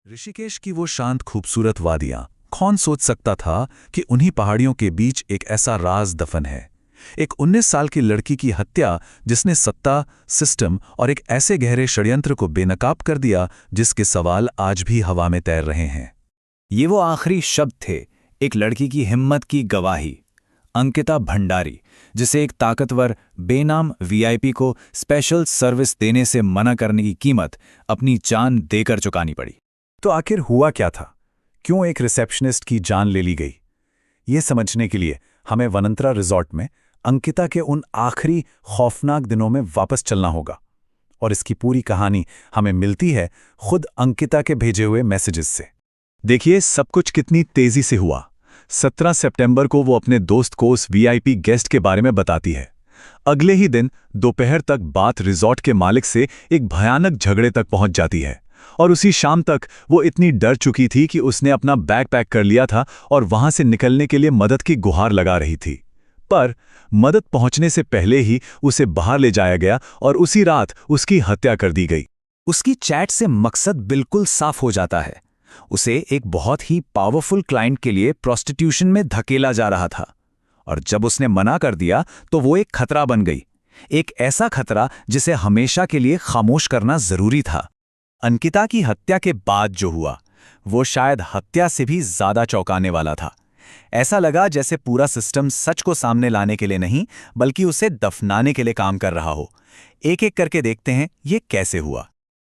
ऋषिकेश की वो शांत खूबसूरत वादियां, कौन सोच सकता था कि उन्हीं पहाड़ियों के बीच एक ऐसा राज दफन है। एक 19 साल की लड़की की हत्या जिसने सत्ता, सिस्टम और एक ऐसे गहरे षड्यंत्र को बेनकाब कर दिया जिसके सवाल आज भी हवा में तैर रहे हैं। ये वो आखिरी शब्द थे, एक लड़की की हिम्मत की गवाही। अंकिता भंडारी, जिसे एक ताकतवर बेनाम वीआईपी को स्पेशल सर्विस देने से मना करने की कीमत अपनी जान देकर चुकानी पड़ी। तो आखिर हुआ क्या था? क्यों एक रिसेप्शनिस्ट की जान ले ली गई? ये समझने के लिए हमें वनंतरा रिजॉर्ट में अंकिता के उन आखिरी खौफनाक दिनों में वापस चलना होगा। और इसकी पूरी कहानी हमें मिलती है खुद अंकिता के भेजे हुए मैसेजेस से। देखिए सब कुछ कितनी तेजी से हुआ। 17 सितंबर को वो अपने दोस्त को उस वीआईपी गेस्ट के बारे में बताती है। अगले ही दिन दोपहर तक बात रिजॉर्ट के मालिक से एक भयानक झगड़े तक पहुंच जाती है। और उसी शाम तक वो इतनी डर चुकी थी कि उसने अपना बैग पैक कर लिया था और वहां से निकलने के लिए मदद की गुहार लगा रही थी। पर मदद पहुंचने से पहले ही उसे बाहर ले जाया गया और उसी रात उसकी हत्या कर दी गई। उसकी चैट से मकसद बिल्कुल साफ हो जाता है। उसे एक बहुत ही पावरफुल क्लाइंट के लिए प्रोस्टिट्यूशन में धकेला जा रहा था, और जब उसने मना कर दिया तो वो एक खतरा बन गई। एक ऐसा खतरा जिसे हमेशा के लिए खामोश करना जरूरी था। अंकिता की हत्या के बाद जो हुआ वो शायद हत्या से भी ज्यादा चौंकाने वाला था। ऐसा लगा जैसे पूरा सिस्टम सच को सामने लाने के लिए नहीं बल्कि उसे दफनाने के लिए काम कर रहा हो। एक एक करके देखते हैं ये कैसे हुआ।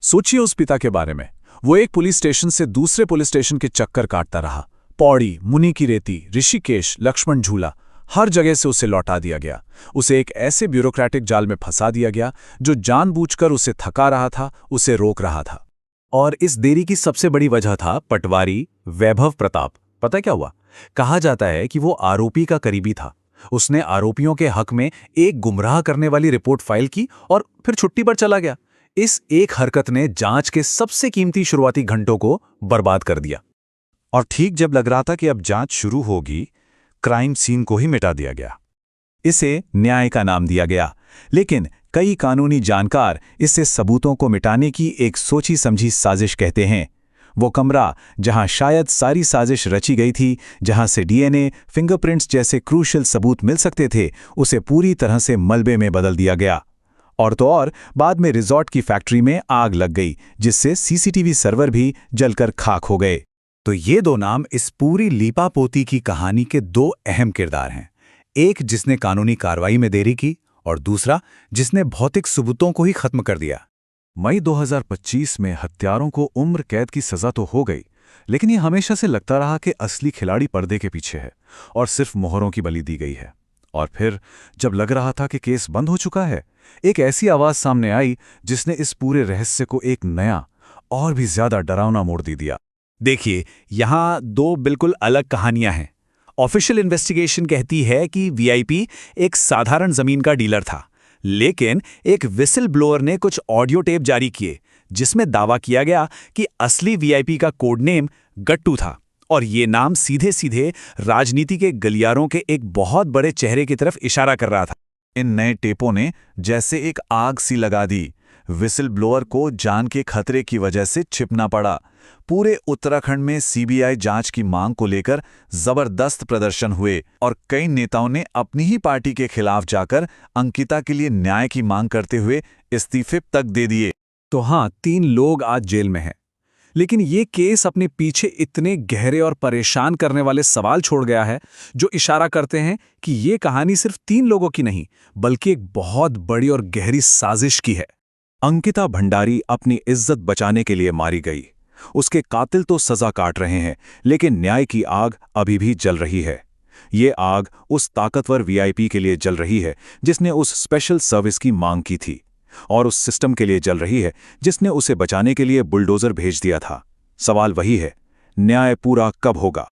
सोचिए उस पिता के बारे में। वो एक पुलिस स्टेशन से दूसरे पुलिस स्टेशन के चक्कर काटता रहा। पौड़ी, मुनि की रेती, ऋषिकेश, लक्ष्मण झूला, हर जगह से उसे लौटा दिया गया। उसे एक ऐसे ब्यूरोक्रेटिक जाल में फंसा दिया गया जो जानबूझकर उसे थका रहा था, उसे रोक रहा था। और इस देरी की सबसे बड़ी वजह था पटवारी वैभव प्रताप। पता क्या हुआ? कहा जाता है कि वो आरोपी का करीबी था। उसने आरोपियों के हक में एक गुमराह करने वाली रिपोर्ट फाइल की और फिर छुट्टी पर चला गया। इस एक हरकत ने जांच के सबसे कीमती शुरुआती घंटों को बर्बाद कर दिया। और ठीक जब लग रहा था कि अब जांच शुरू होगी, क्राइम सीन को ही मिटा दिया गया। इसे न्याय का नाम दिया गया, लेकिन कई कानूनी जानकार इसे सबूतों को मिटाने की एक सोची समझी साजिश कहते हैं। वो कमरा जहां शायद सारी साजिश रची गई थी, जहां से डीएनए, फिंगरप्रिंट्स जैसे क्रूशियल सबूत मिल सकते थे, उसे पूरी तरह से मलबे में बदल दिया गया। और तो और बाद में रिजॉर्ट की फैक्ट्री में आग लग गई, जिससे सीसीटीवी सर्वर भी जलकर खाक हो गए। तो ये दो नाम इस पूरी लीपापोती की कहानी के दो अहम किरदार हैं। एक जिसने कानूनी कार्रवाई में देरी की और दूसरा जिसने भौतिक सबूतों को ही खत्म कर दिया। मई 2025 में हत्यारों को उम्र कैद की सजा तो हो गई, लेकिन ये हमेशा से लगता रहा कि असली खिलाड़ी पर्दे के पीछे है और सिर्फ मोहरों की बलि दी गई है। और फिर जब लग रहा था कि केस बंद हो चुका है, एक ऐसी आवाज सामने आई जिसने इस पूरे रहस्य को एक नया और भी ज्यादा डरावना मोड़ दे दिया। देखिए, यहां दो बिल्कुल अलग कहानियां हैं। ऑफिशियल इन्वेस्टिगेशन कहती है कि वीआईपी एक साधारण जमीन का डीलर था, लेकिन एक विसिल ब्लोअर ने कुछ ऑडियो टेप जारी किए जिसमें दावा किया गया कि असली वीआईपी का कोड नेम गट्टू था, और ये नाम सीधे सीधे राजनीति के गलियारों के एक बहुत बड़े चेहरे की तरफ इशारा कर रहा था। इन नए टेपों ने जैसे एक आग सी लगा दी। विसिल ब्लोअर को जान के खतरे की वजह से छिपना पड़ा। पूरे उत्तराखंड में सीबीआई जांच की मांग को लेकर जबरदस्त प्रदर्शन हुए और कई नेताओं ने अपनी ही पार्टी के खिलाफ जाकर अंकिता के लिए न्याय की मांग करते हुए इस्तीफे तक दे दिए। तो हाँ, 3 लोग आज जेल में हैं। लेकिन ये केस अपने पीछे इतने गहरे और परेशान करने वाले सवाल छोड़ गया है जो इशारा करते हैं कि ये कहानी सिर्फ 3 लोगों की नहीं बल्कि एक बहुत बड़ी और गहरी साजिश की है। अंकिता भंडारी अपनी इज्जत बचाने के लिए मारी गई। उसके कातिल तो सजा काट रहे हैं, लेकिन न्याय की आग अभी भी जल रही है। ये आग उस ताकतवर वीआईपी के लिए जल रही है जिसने उस स्पेशल सर्विस की मांग की थी, और उस सिस्टम के लिए जल रही है जिसने उसे बचाने के लिए बुलडोजर भेज दिया था। सवाल वही है, न्याय पूरा कब होगा?